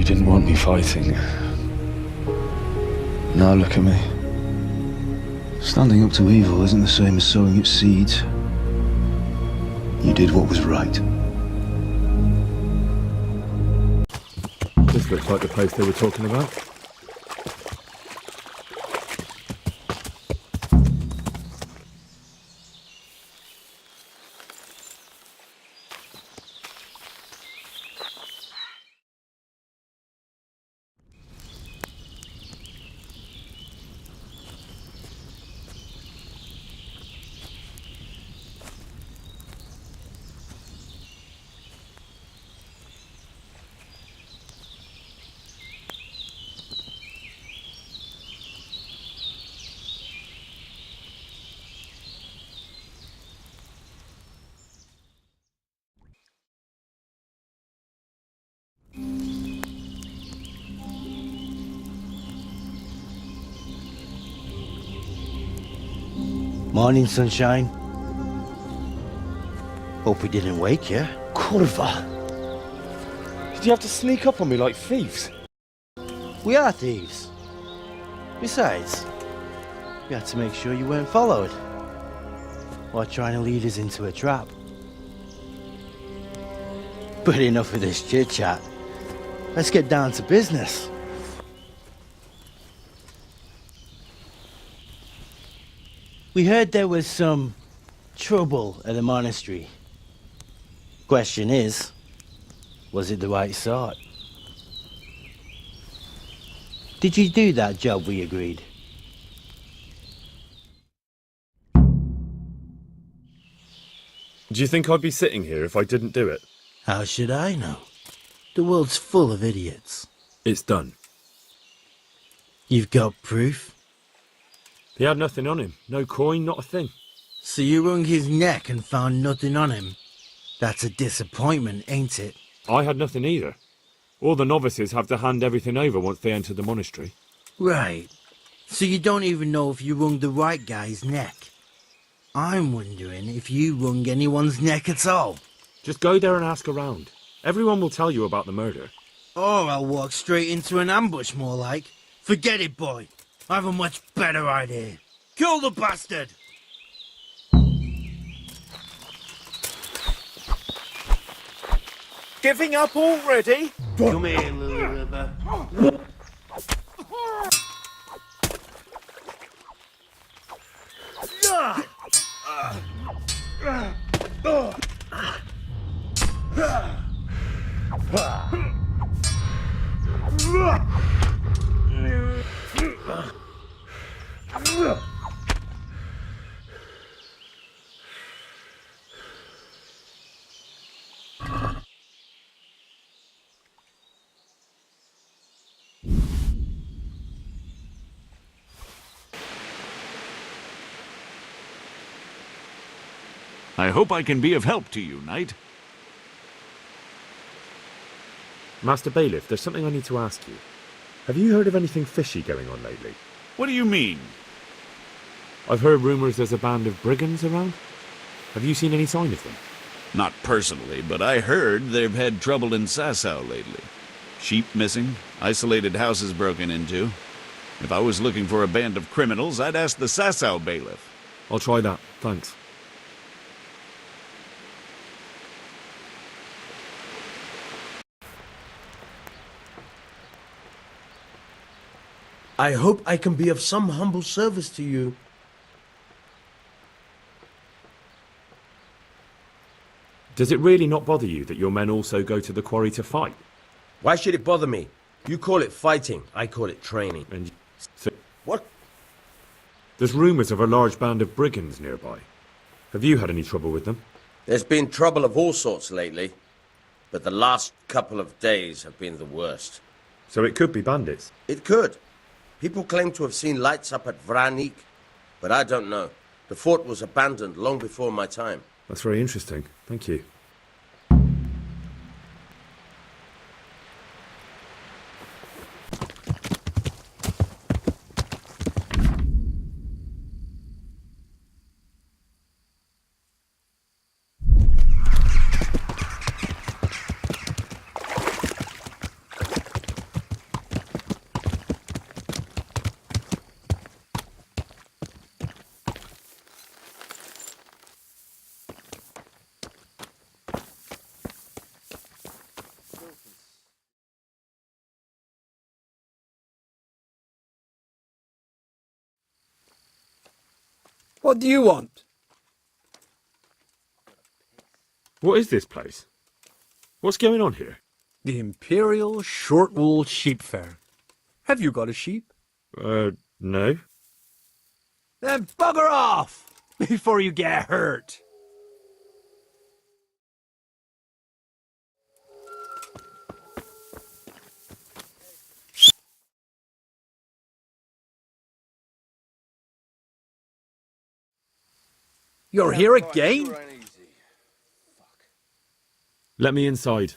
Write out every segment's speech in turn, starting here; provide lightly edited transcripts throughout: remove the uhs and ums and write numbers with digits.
didn't want me fighting. Now look at me. Standing up to evil isn't the same as sowing its seeds. You did what was right. This looks like the place they were talking about. Morning, sunshine. Hope we didn't wake you. Kurwa! Did you have to sneak up on me like thieves? We are thieves. Besides, we had to make sure you weren't followed or trying to lead us into a trap. But enough of this chit-chat. Let's get down to business. We heard there was some trouble at the monastery. Question is, was it the right sort? Did you do that job we agreed? Do you think I'd be sitting here if I didn't do it? How should I know? The world's full of idiots. It's done. You've got proof? He had nothing on him. No coin, not a thing. So you wrung his neck and found nothing on him? That's a disappointment, ain't it? I had nothing either. All the novices have to hand everything over once they enter the monastery. Right. So you don't even know if you wrung the right guy's neck. I'm wondering if you wrung anyone's neck at all. Just go there and ask around. Everyone will tell you about the murder. Or I'll walk straight into an ambush, more like. Forget it, boy. I have a much better idea. Kill the bastard! Giving up already? Come here, little river. I hope I can be of help to you, Knight. Master Bailiff, there's something I need to ask you. Have you heard of anything fishy going on lately? What do you mean? I've heard rumours there's a band of brigands around. Have you seen any sign of them? Not personally, but I heard they've had trouble in Sasau lately. Sheep missing, isolated houses broken into. If I was looking for a band of criminals, I'd ask the Sasau bailiff. I'll try that, thanks. I hope I can be of some humble service to you. Does it really not bother you that your men also go to the quarry to fight? Why should it bother me? You call it fighting, I call it training. And so, What? there's rumours of a large band of brigands nearby. Have you had any trouble with them? There's been trouble of all sorts lately, but the last couple of days have been the worst. So it could be bandits. It could. People claim to have seen lights up at Vranik, but I don't know. The fort was abandoned long before my time. That's very interesting. Thank you. What do you want? What is this place? What's going on here? The Imperial Short-Wool Sheep Fair. Have you got a sheep? No. Then bugger off before you get hurt. You're here again? Let me inside.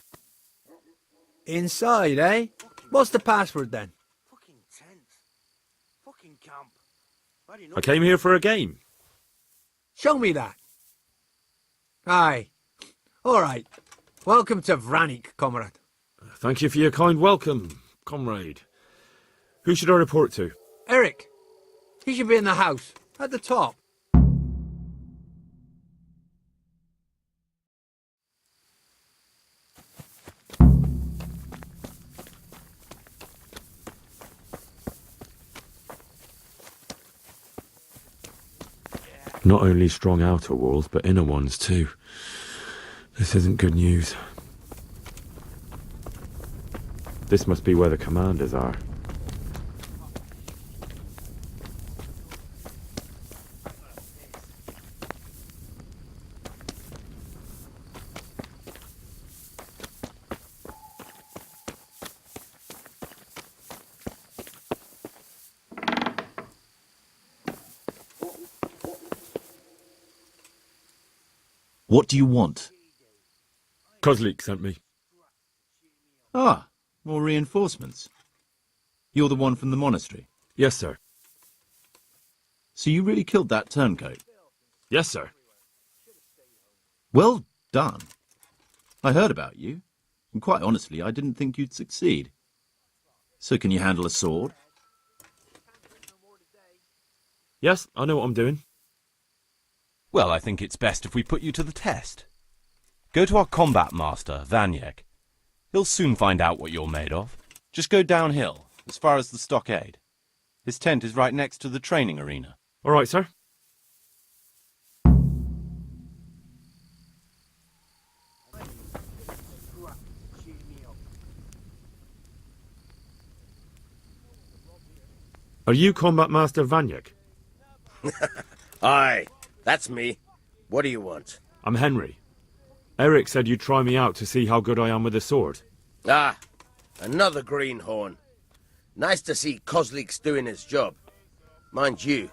Inside, eh? What's the password then? Fucking tent. Fucking camp. Why do you I came here for a game. Show me that. Aye. All right. Welcome to Vranik, comrade. Thank you for your kind welcome, comrade. Who should I report to? Eric. He should be in the house, at the top. Not only strong outer walls, but inner ones too. This isn't good news. This must be where the commanders are. What do you want? Kozlik sent me. Ah, more reinforcements. You're the one from the monastery. Yes, sir. So you really killed that turncoat? Yes, sir. Well done. I heard about you, and quite honestly, I didn't think you'd succeed. So can you handle a sword? Yes, I know what I'm doing. Well, I think it's best if we put you to the test. Go to our combat master, Vanyek. He'll soon find out what you're made of. Just go downhill, as far as the stockade. His tent is right next to the training arena. All right, sir. Are you Combat Master Vanyek? Aye, that's me. What do you want? I'm Henry. Eric said you'd try me out to see how good I am with a sword. Ah, another greenhorn. Nice to see Kozlik's doing his job. Mind you,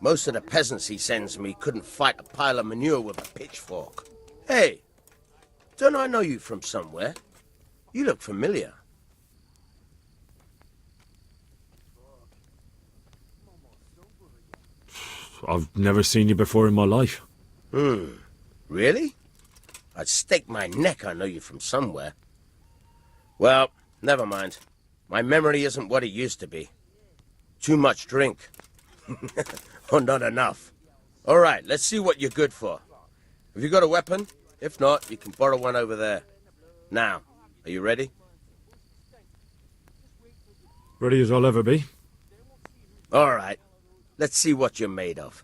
most of the peasants he sends me couldn't fight a pile of manure with a pitchfork. Hey, don't I know you from somewhere? You look familiar. I've never seen you before in my life. Really? I'd stake my neck I know you from somewhere. Well, never mind. My memory isn't what it used to be. Too much drink. Or not enough. All right, let's see what you're good for. Have you got a weapon? If not, you can borrow one over there. Now, are you ready? Ready as I'll ever be. All right. Let's see what you're made of.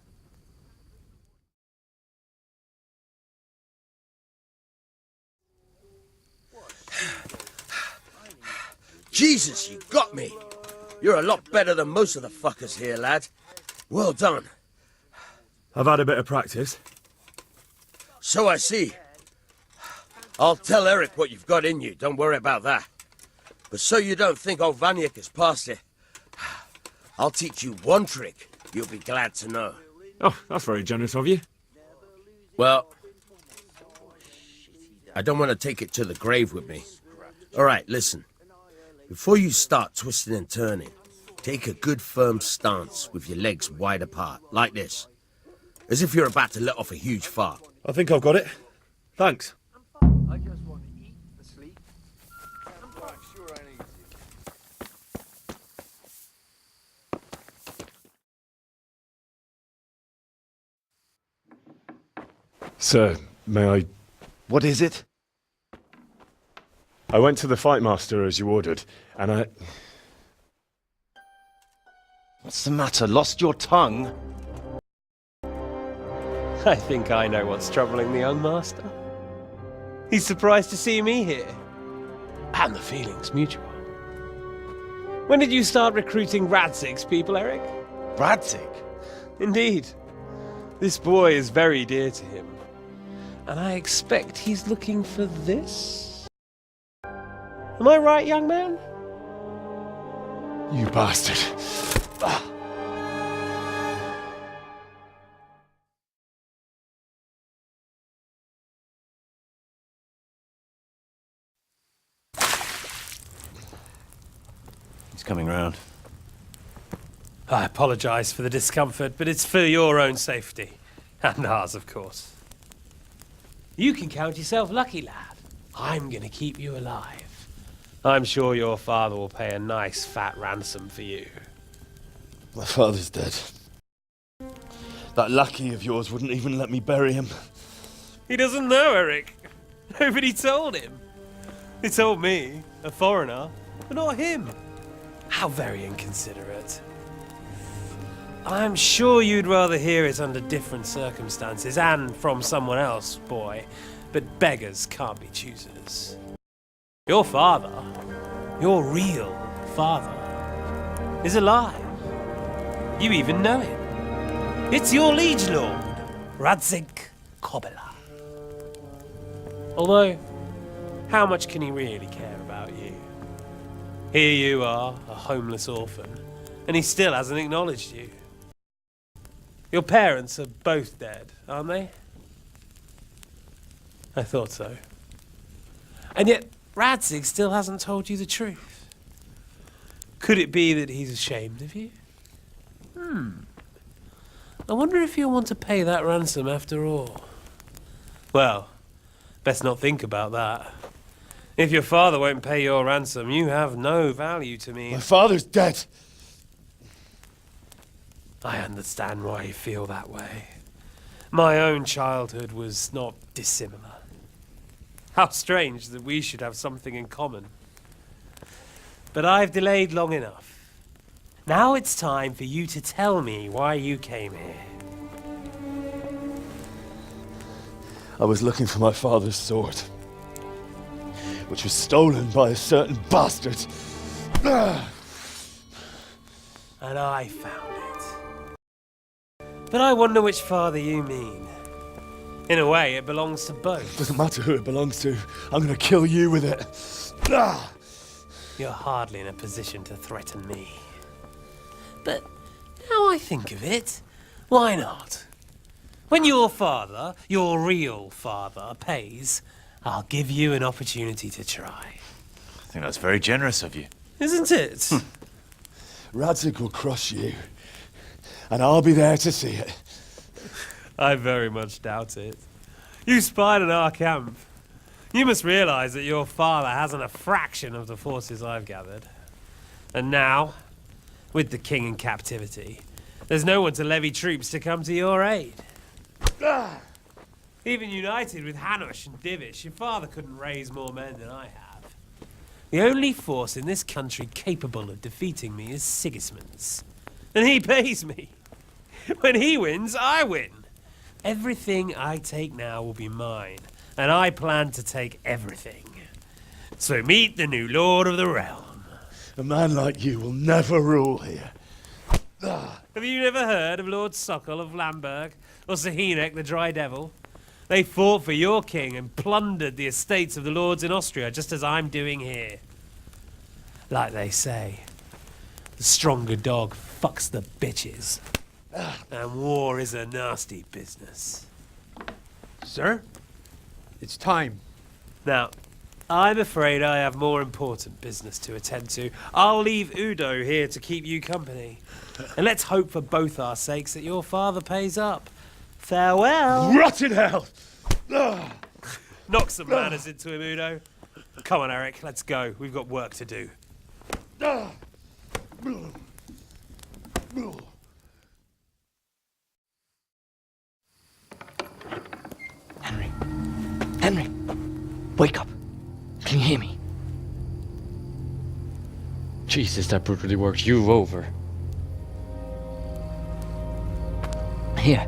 Jesus, you got me! You're a lot better than most of the fuckers here, lad. Well done. I've had a bit of practice. So I see. I'll tell Eric what you've got in you, don't worry about that. But so you don't think old Vanyek has passed it, I'll teach you one trick you'll be glad to know. Oh, that's very generous of you. Well, I don't want to take it to the grave with me. All right, listen. Before you start twisting and turning, take a good firm stance with your legs wide apart, like this. As if you're about to let off a huge fart. I think I've got it. Thanks. I just want to eat and sleep. I'm quite sure I need you. Sir, may I... What is it? I went to the fight master as you ordered, and I... What's the matter? Lost your tongue? I think I know what's troubling the young master. He's surprised to see me here. And the feeling's mutual. When did you start recruiting Radzig's people, Eric? Radzig? Indeed. This boy is very dear to him. And I expect he's looking for this? Am I right, young man? You bastard. He's coming round. I apologize for the discomfort, but it's for your own safety. And ours, of course. You can count yourself lucky, lad. I'm gonna keep you alive. I'm sure your father will pay a nice fat ransom for you. My father's dead. That lackey of yours wouldn't even let me bury him. He doesn't know, Eric. Nobody told him. He told me, a foreigner, but not him. How very inconsiderate. I'm sure you'd rather hear it under different circumstances and from someone else, boy, but beggars can't be choosers. Your father, your real father, is alive. You even know him. It's your liege lord, Radzig Kobyla. Although, how much can he really care about you? Here you are, a homeless orphan, and he still hasn't acknowledged you. Your parents are both dead, aren't they? I thought so. And yet, Radzig still hasn't told you the truth. Could it be that he's ashamed of you? I wonder if you'll want to pay that ransom after all. Well, best not think about that. If your father won't pay your ransom, you have no value to me. My father's dead. I understand why you feel that way. My own childhood was not dissimilar. How strange that we should have something in common. But I've delayed long enough. Now it's time for you to tell me why you came here. I was looking for my father's sword, which was stolen by a certain bastard. And I found it. But I wonder which father you mean. In a way, it belongs to both. Doesn't matter who it belongs to. I'm gonna kill you with it. You're hardly in a position to threaten me. But now I think of it, why not? When your father, your real father, pays, I'll give you an opportunity to try. I think that's very generous of you. Isn't it? Radzig will crush you, and I'll be there to see it. I very much doubt it. You spied on our camp. You must realize that your father hasn't a fraction of the forces I've gathered. And now, with the king in captivity, there's no one to levy troops to come to your aid. Even united with Hanush and Divish, your father couldn't raise more men than I have. The only force in this country capable of defeating me is Sigismund's. And he pays me. When he wins, I win. Everything I take now will be mine, and I plan to take everything. So meet the new lord of the realm. A man like you will never rule here. Have you never heard of Lord Sokol of Lamberg, or Sahinek the Dry Devil? They fought for your king and plundered the estates of the lords in Austria, just as I'm doing here. Like they say, the stronger dog fucks the bitches. And war is a nasty business. Sir, it's time. Now, I'm afraid I have more important business to attend to. I'll leave Udo here to keep you company. And let's hope for both our sakes that your father pays up. Farewell! Rot in hell! Knock some manners into him, Udo. Come on, Eric, let's go. We've got work to do. Henry, wake up. Can you hear me? Jesus, that brutally worked you over. Here.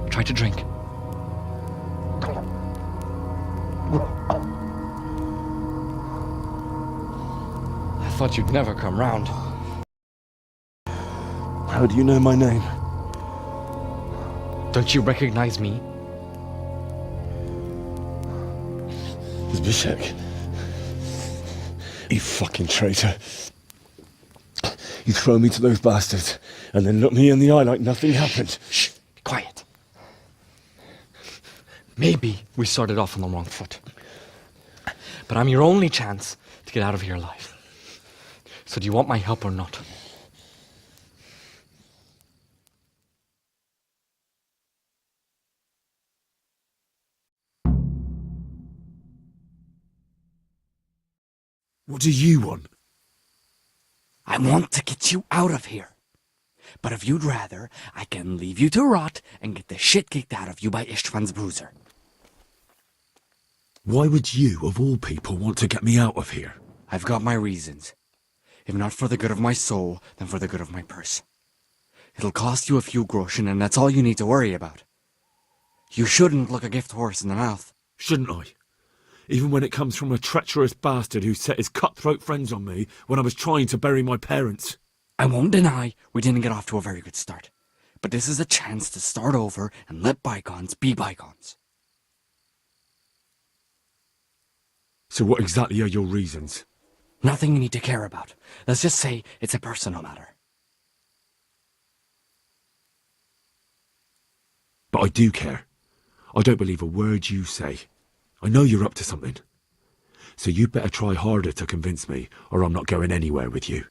Try to drink. I thought you'd never come round. How do you know my name? Don't you recognize me? Zbyszek. You fucking traitor. You throw me to those bastards and then look me in the eye like nothing happened. Shh, be quiet. Maybe we started off on the wrong foot. But I'm your only chance to get out of here alive. So do you want my help or not? What do you want? I want to get you out of here. But if you'd rather, I can leave you to rot and get the shit kicked out of you by Istvan's bruiser. Why would you, of all people, want to get me out of here? I've got my reasons. If not for the good of my soul, then for the good of my purse. It'll cost you a few groschen, and that's all you need to worry about. You shouldn't look a gift horse in the mouth. Shouldn't I? Even when it comes from a treacherous bastard who set his cutthroat friends on me when I was trying to bury my parents. I won't deny we didn't get off to a very good start. But this is a chance to start over and let bygones be bygones. So what exactly are your reasons? Nothing you need to care about. Let's just say it's a personal matter. But I do care. I don't believe a word you say. I know you're up to something. So you better try harder to convince me, or I'm not going anywhere with you.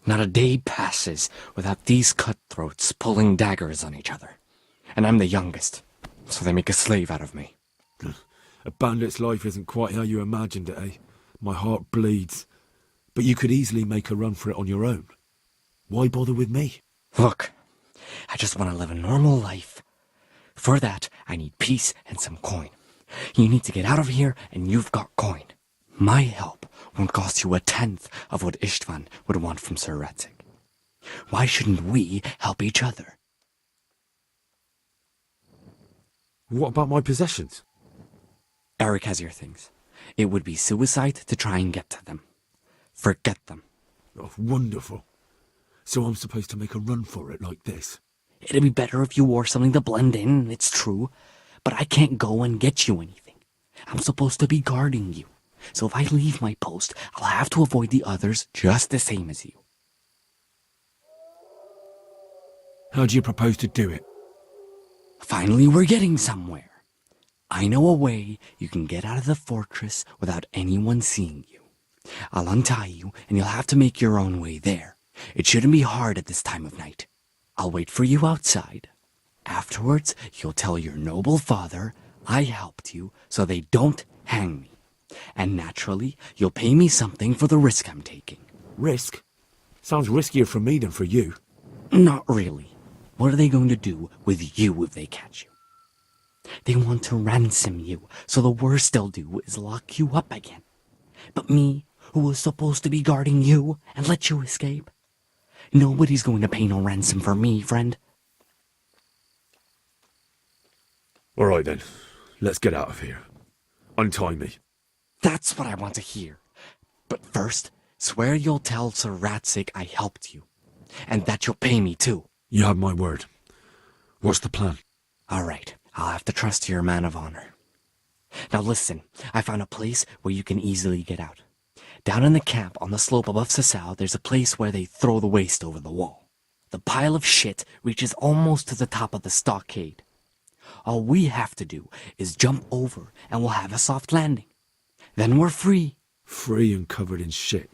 Not a day passes without these cutthroats pulling daggers on each other. And I'm the youngest, so they make a slave out of me. A bandit's life isn't quite how you imagined it, eh? My heart bleeds. But you could easily make a run for it on your own. Why bother with me? Look, I just want to live a normal life. For that, I need peace and some coin. You need to get out of here, and you've got coin. My help won't cost you a tenth of what Istvan would want from Sir Radzig. Why shouldn't we help each other? What about my possessions? Eric has your things. It would be suicide to try and get to them. Forget them. Oh, wonderful. So I'm supposed to make a run for it like this? It'd be better if you wore something to blend in, it's true. But I can't go and get you anything. I'm supposed to be guarding you. So if I leave my post, I'll have to avoid the others just the same as you. How do you propose to do it? Finally, we're getting somewhere. I know a way you can get out of the fortress without anyone seeing you. I'll untie you, and you'll have to make your own way there. It shouldn't be hard at this time of night. I'll wait for you outside. Afterwards, you'll tell your noble father I helped you so they don't hang me. And naturally, you'll pay me something for the risk I'm taking. Risk? Sounds riskier for me than for you. Not really. What are they going to do with you if they catch you? They want to ransom you, so the worst they'll do is lock you up again. But me, who was supposed to be guarding you and let you escape? Nobody's going to pay no ransom for me, friend. All right then, let's get out of here. Untie me. That's what I want to hear. But first, swear you'll tell Sir Radzig I helped you. And that you'll pay me too. You have my word. What's the plan? All right, I'll have to trust your man of honor. Now listen, I found a place where you can easily get out. Down in the camp on the slope above Sasau, there's a place where they throw the waste over the wall. The pile of shit reaches almost to the top of the stockade. All we have to do is jump over and we'll have a soft landing. Then we're free. Free and covered in shit.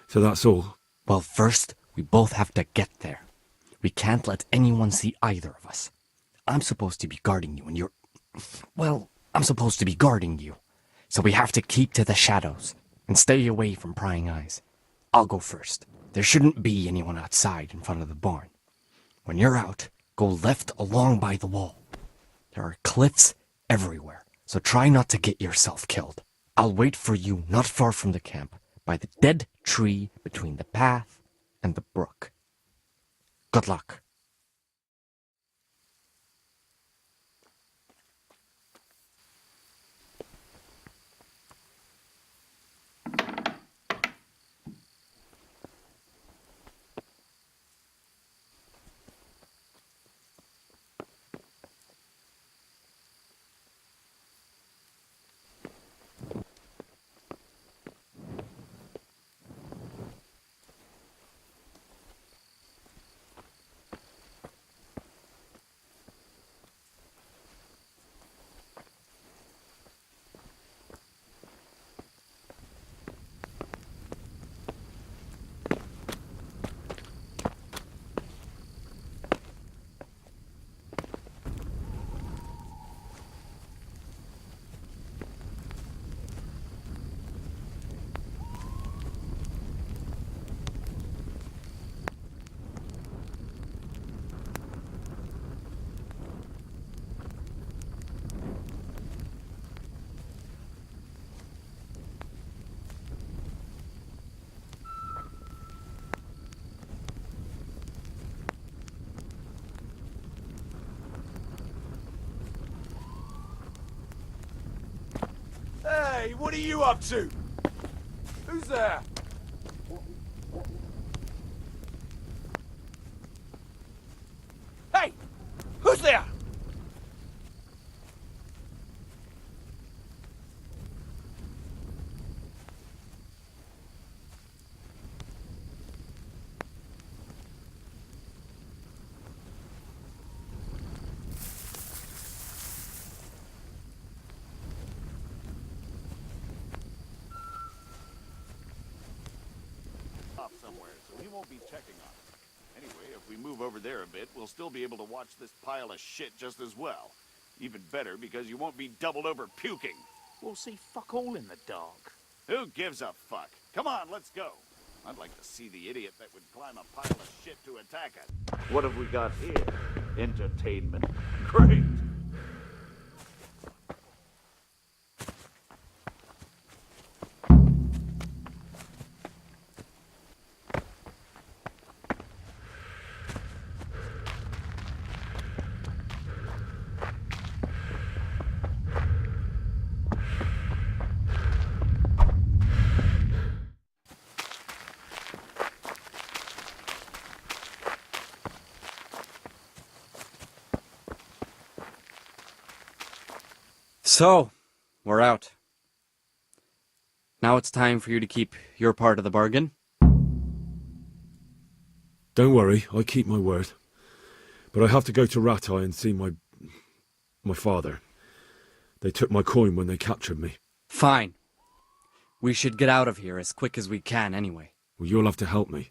So that's all? Well, first, we both have to get there. We can't let anyone see either of us. I'm supposed to be guarding you and you're... Well, I'm supposed to be guarding you. So we have to keep to the shadows and stay away from prying eyes. I'll go first. There shouldn't be anyone outside in front of the barn. When you're out, go left along by the wall. There are cliffs everywhere, so try not to get yourself killed. I'll wait for you not far from the camp, by the dead tree between the path and the brook. Good luck. Hey, what are you up to? Who's there? Hey! Who's there? Somewhere, so he won't be checking on it. Anyway, if we move over there a bit, we'll still be able to watch this pile of shit just as well. Even better, because you won't be doubled over puking. We'll see fuck all in the dark. Who gives a fuck? Come on, let's go. I'd like to see the idiot that would climb a pile of shit to attack us. What have we got here? Entertainment. Great! So, we're out. Now it's time for you to keep your part of the bargain. Don't worry, I keep my word. But I have to go to Ratai and see my father. They took my coin when they captured me. Fine. We should get out of here as quick as we can anyway. Well, you'll have to help me.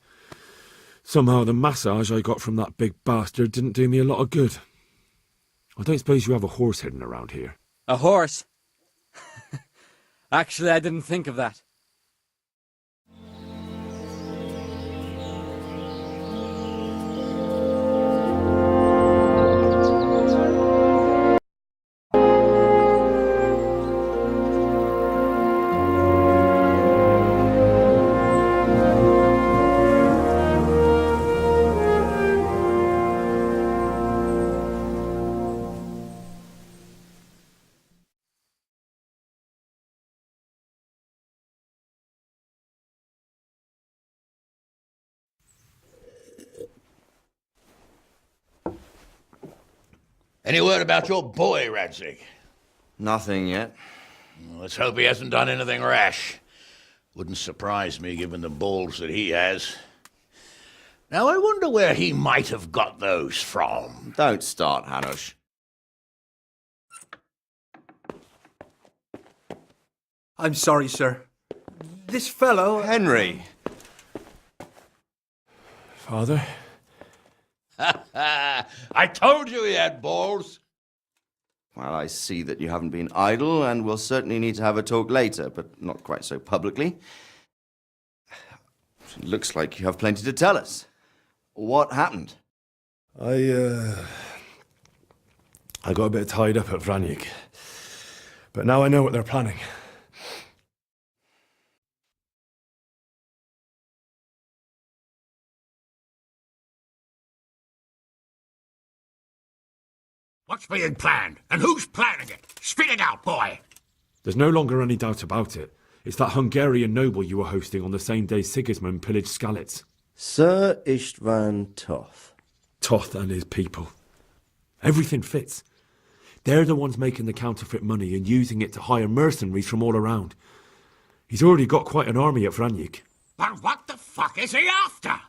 Somehow the massage I got from that big bastard didn't do me a lot of good. I don't suppose you have a horse hidden around here. A horse? Actually, I didn't think of that. Any word about your boy, Radzig? Nothing yet. Let's hope he hasn't done anything rash. Wouldn't surprise me, given the balls that he has. Now, I wonder where he might have got those from. Don't start, Hanush. I'm sorry, sir. This fellow... Henry! Father? I told you he had balls. Well, I see that you haven't been idle, and we'll certainly need to have a talk later, but not quite so publicly. It looks like you have plenty to tell us. What happened? I got a bit tied up at Vranyik. But now I know what they're planning. What's being planned? And who's planning it? Spit it out, boy! There's no longer any doubt about it. It's that Hungarian noble you were hosting on the same day Sigismund pillaged Skalitz. Sir Istvan Toth. Toth and his people. Everything fits. They're the ones making the counterfeit money and using it to hire mercenaries from all around. He's already got quite an army at Vranyik. But what the fuck is he after?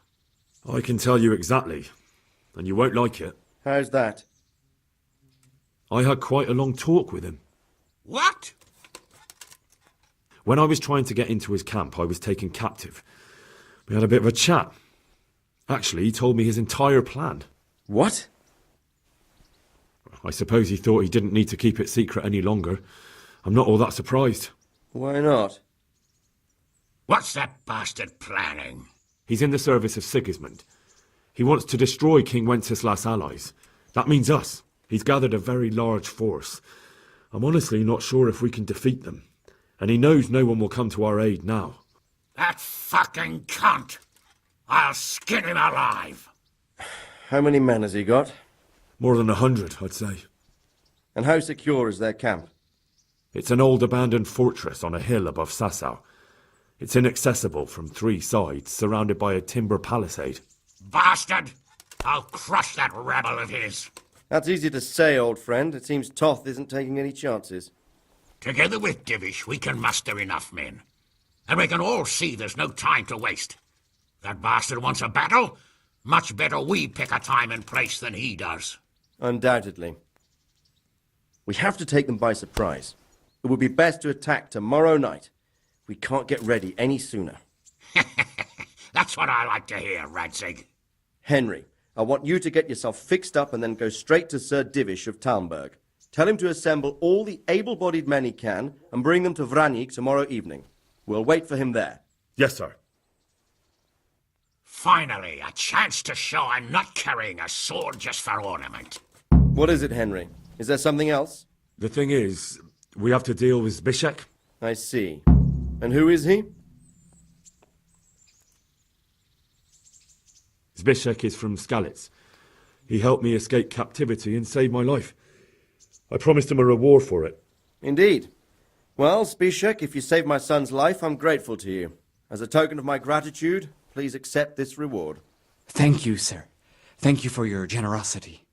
I can tell you exactly, and you won't like it. How's that? I had quite a long talk with him. What? When I was trying to get into his camp, I was taken captive. We had a bit of a chat. Actually, he told me his entire plan. What? I suppose he thought he didn't need to keep it secret any longer. I'm not all that surprised. Why not? What's that bastard planning? He's in the service of Sigismund. He wants to destroy King Wenceslas' allies. That means us. He's gathered a very large force. I'm honestly not sure if we can defeat them. And he knows no one will come to our aid now. That fucking cunt! I'll skin him alive! How many men has he got? More than 100, I'd say. And how secure is their camp? It's an old abandoned fortress on a hill above Sasau. It's inaccessible from 3 sides, surrounded by a timber palisade. Bastard! I'll crush that rebel of his. That's easy to say, old friend. It seems Toth isn't taking any chances. Together with Divish, we can muster enough men. And we can all see there's no time to waste. That bastard wants a battle. Much better we pick a time and place than he does. Undoubtedly. We have to take them by surprise. It would be best to attack tomorrow night. We can't get ready any sooner. That's what I like to hear, Radzig. Henry, I want you to get yourself fixed up and then go straight to Sir Divish of Talmberg. Tell him to assemble all the able-bodied men he can and bring them to Vranik tomorrow evening. We'll wait for him there. Yes, sir. Finally, a chance to show I'm not carrying a sword just for ornament. What is it, Henry? Is there something else? The thing is, we have to deal with Zbyszek. I see. And who is he? Zbyszek is from Skalitz. He helped me escape captivity and saved my life. I promised him a reward for it. Indeed. Well, Zbyszek, if you saved my son's life, I'm grateful to you. As a token of my gratitude, please accept this reward. Thank you, sir. Thank you for your generosity.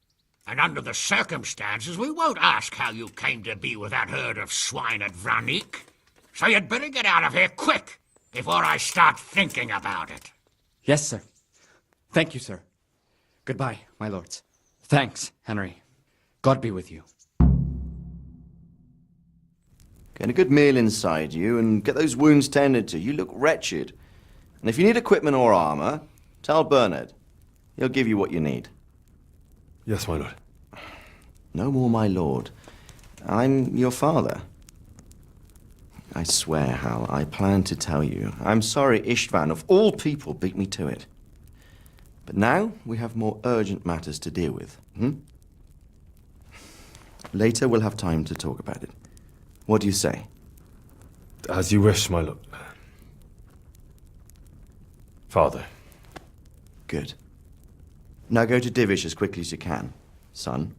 And under the circumstances, we won't ask how you came to be with that herd of swine at Vranik. So you'd better get out of here quick, before I start thinking about it. Yes, sir. Thank you, sir. Goodbye, my lords. Thanks, Henry. God be with you. Get a good meal inside you and get those wounds tended to. You look wretched. And if you need equipment or armor, tell Bernard. He'll give you what you need. Yes, my lord. No more, my lord. I'm your father. I swear, Hal, I planned to tell you. I'm sorry Istvan, of all people, beat me to it. But now we have more urgent matters to deal with. Later we'll have time to talk about it. What do you say? As you wish, my lord. Father. Good. Now go to Divish as quickly as you can, son.